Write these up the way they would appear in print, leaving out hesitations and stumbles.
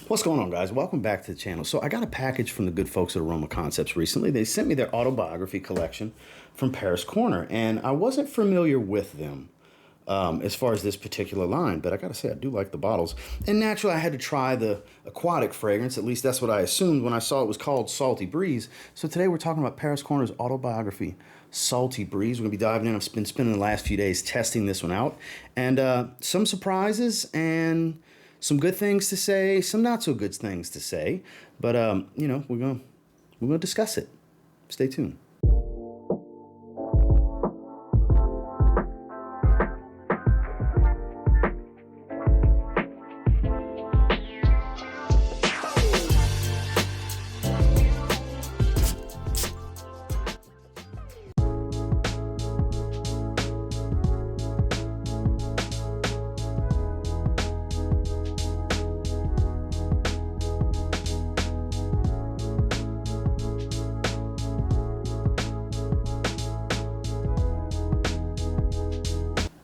What's going on, guys? Welcome back to the channel. So I got a package from the good folks at Aroma Concepts recently. They sent me their Autobiography collection from Paris Corner, and I wasn't familiar with them as far as this particular line, but I gotta say I do like the bottles. And naturally I had to try the aquatic fragrance, at least that's what I assumed when I saw it was called Salty Breeze. So today we're talking about Paris Corner's Autobiography Salty Breeze. We're gonna be diving in. I've been spending the last few days testing this one out, and some surprises and some good things to say, some not so good things to say, but you know, we're gonna discuss it. Stay tuned.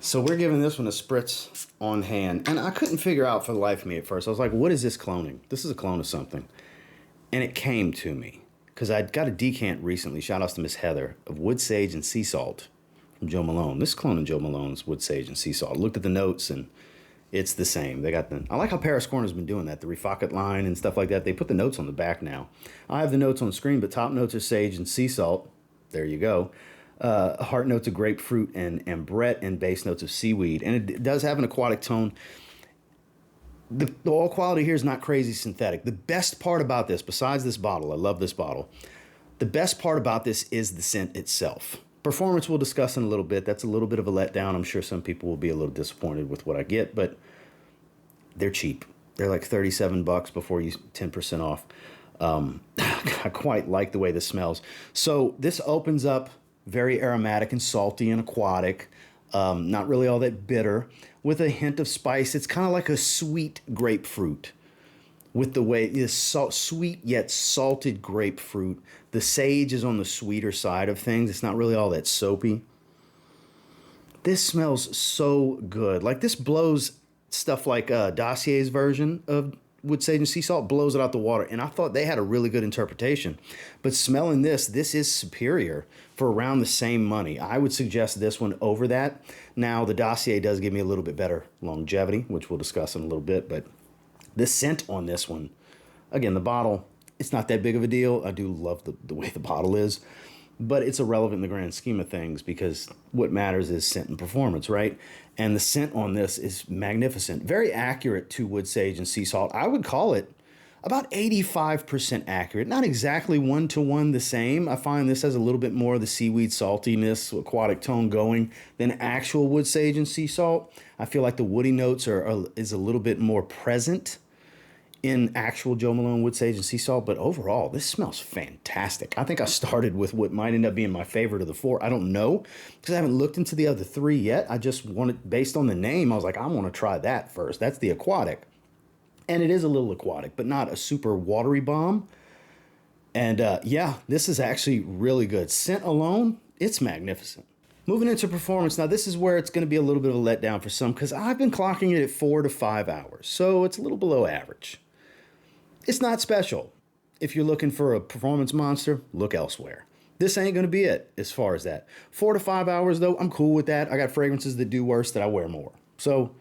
So we're giving this one a spritz on hand, and I couldn't figure out for the life of me at first. I was like, what is this cloning? This is a clone of something. And it came to me, because I'd got a decant recently, shout outs to Miss Heather, of wood sage and sea salt from Joe Malone. This is cloning Joe Malone's wood sage and sea salt. I looked at the notes, and it's the same. They got I like how Paris Corner's been doing that, the Refacat line and stuff like that. They put the notes on the back now. I have the notes on the screen, but top notes are sage and sea salt. There you go. Heart notes of grapefruit and ambrette, and base notes of seaweed. And it does have an aquatic tone. The oil quality here is not crazy synthetic. The best part about this, besides this bottle, I love this bottle, the best part about this is the scent itself. Performance we'll discuss in a little bit. That's a little bit of a letdown. I'm sure some people will be a little disappointed with what I get, but they're cheap. They're like $37 before you 10% off. I quite like the way this smells. So this opens up very aromatic and salty and aquatic, not really all that bitter, with a hint of spice. It's kind of like a sweet grapefruit, with the way it's sweet yet salted grapefruit. The sage is on the sweeter side of things. It's not really all that soapy. This smells so good. Like, this blows stuff like Dossier's version of wood sage and sea salt, blows it out the water, and I thought they had a really good interpretation. But smelling this is superior for around the same money. I would suggest this one over that. Now, the Dossier does give me a little bit better longevity, which we'll discuss in a little bit, but the scent on this one, again, the bottle, it's not that big of a deal. I do love the way the bottle is, but it's irrelevant in the grand scheme of things, because what matters is scent and performance, right? And the scent on this is magnificent. Very accurate to wood sage and sea salt. I would call it about 85% accurate. Not exactly one-to-one the same. I find this has a little bit more of the seaweed saltiness, aquatic tone going than actual wood sage and sea salt. I feel like the woody notes is a little bit more present in actual Joe Malone wood sage and sea salt, but overall, this smells fantastic. I think I started with what might end up being my favorite of the four. I don't know, because I haven't looked into the other three yet. I just wanted, based on the name, I was like, I want to try that first. That's the aquatic. And it is a little aquatic, but not a super watery bomb. And yeah, this is actually really good. Scent alone, it's magnificent. Moving into performance, now this is where it's going to be a little bit of a letdown for some, because I've been clocking it at 4 to 5 hours, so it's a little below average. It's not special. If you're looking for a performance monster, look elsewhere. This ain't going to be it as far as that. 4 to 5 hours, though, I'm cool with that. I got fragrances that do worse that I wear more. So,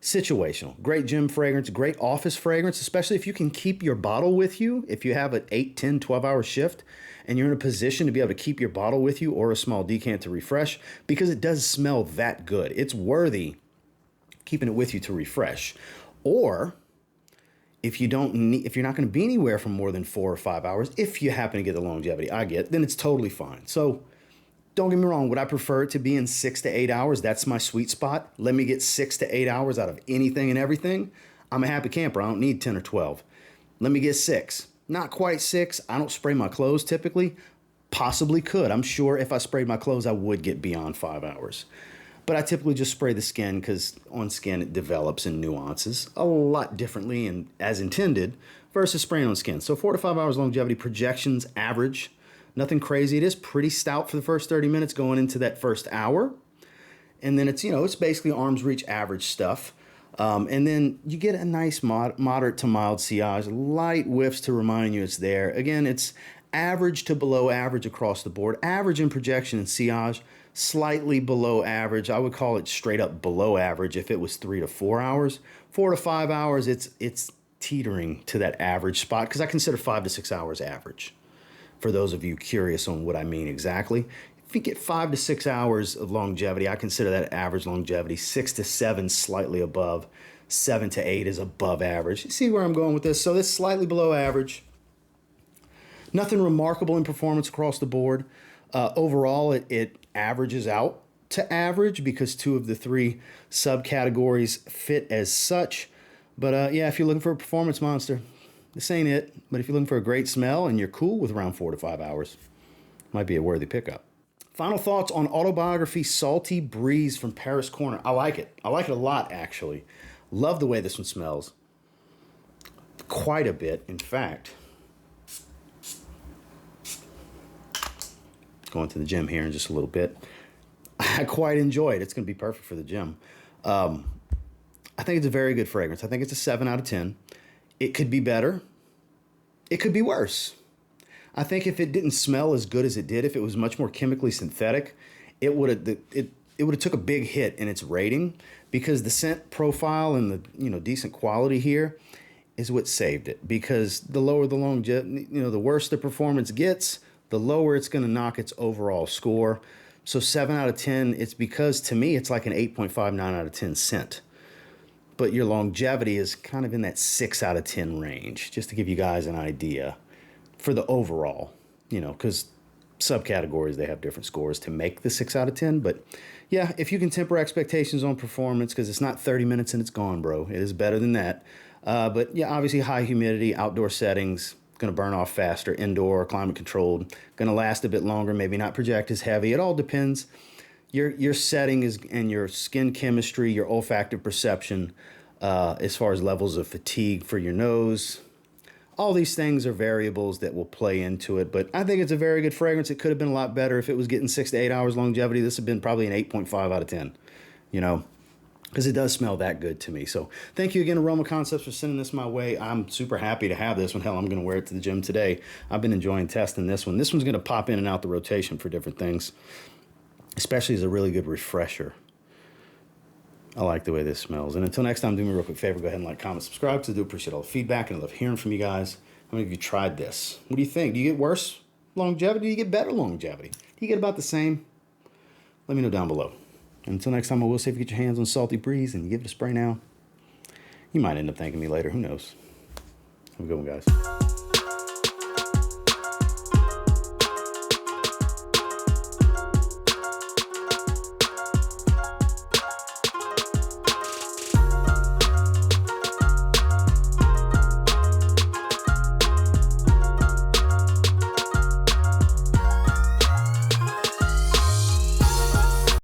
situational. Great gym fragrance, great office fragrance, especially if you can keep your bottle with you. If you have an 8, 10, 12-hour shift and you're in a position to be able to keep your bottle with you, or a small decant to refresh, because it does smell that good. It's worthy keeping it with you to refresh. Or if you're not going to be anywhere for more than 4 or 5 hours, if you happen to get the longevity then it's totally fine. So don't get me wrong, would I prefer it to be in 6 to 8 hours? That's my sweet spot. Let me get 6 to 8 hours out of anything and everything. I'm a happy camper. I don't need 10 or 12. Let me get 6. Not quite 6. I don't spray my clothes typically. Possibly could. I'm sure if I sprayed my clothes, I would get beyond 5 hours. But I typically just spray the skin, because on skin it develops in nuances a lot differently and as intended versus spraying on skin. So 4 to 5 hours longevity, projections average. Nothing crazy. It is pretty stout for the first 30 minutes going into that first hour. And then it's, it's basically arm's reach average stuff. And then you get a nice moderate to mild sillage, light whiffs to remind you it's there. Again, it's average to below average across the board. Average in projection and sillage, slightly below average. I would call it straight up below average if it was 3 to 4 hours. 4 to 5 hours, it's teetering to that average spot because I consider 5 to 6 hours average. For those of you curious on what I mean exactly, if you get 5 to 6 hours of longevity, I consider that average longevity. 6 to 7 slightly above. 7 to 8 is above average. You see where I'm going with this? So this slightly below average. Nothing remarkable in performance across the board. Overall, it averages out to average because 2 of the 3 subcategories fit as such. But yeah, if you're looking for a performance monster, this ain't it. But if you're looking for a great smell and you're cool with around 4 to 5 hours, might be a worthy pickup. Final thoughts on Autobiography Salty Breeze from Paris Corner. I like it. I like it a lot, actually. Love the way this one smells. Quite a bit, in fact. Going to the gym here in just a little bit. I quite enjoy it. It's going to be perfect for the gym. I think it's a very good fragrance. I think it's a 7 out of 10. It could be better. It could be worse. I think if it didn't smell as good as it did, if it was much more chemically synthetic, it would have took a big hit in its rating because the scent profile and the decent quality here is what saved it. Because the lower the longevity, the worse the performance gets, the lower it's going to knock its overall score. So 7 out of 10, it's because to me it's like an 8.59 out of 10 scent. But your longevity is kind of in that 6 out of 10 range, just to give you guys an idea for the overall, because subcategories, they have different scores to make the 6 out of 10. But yeah, if you can temper expectations on performance, because it's not 30 minutes and it's gone, bro. It is better than that. But yeah, obviously high humidity, outdoor settings, going to burn off faster, indoor, climate controlled, going to last a bit longer, maybe not project as heavy. It all depends. Your setting is and your skin chemistry, your olfactive perception, as far as levels of fatigue for your nose. All these things are variables that will play into it, but I think it's a very good fragrance. It could have been a lot better if it was getting 6 to 8 hours longevity. This would have been probably an 8.5 out of 10, because it does smell that good to me. So thank you again, Aroma Concepts, for sending this my way. I'm super happy to have this one. Hell, I'm going to wear it to the gym today. I've been enjoying testing this one. This one's going to pop in and out the rotation for different things, especially as a really good refresher. I like the way this smells. And until next time, do me a real quick favor. Go ahead and like, comment, subscribe, because I do appreciate all the feedback, and I love hearing from you guys. How many of you tried this? What do you think? Do you get worse longevity? Do you get better longevity? Do you get about the same? Let me know down below. And until next time, I will say if you get your hands on Salty Breeze and you give it a spray now, you might end up thanking me later. Who knows? Have a good one, guys.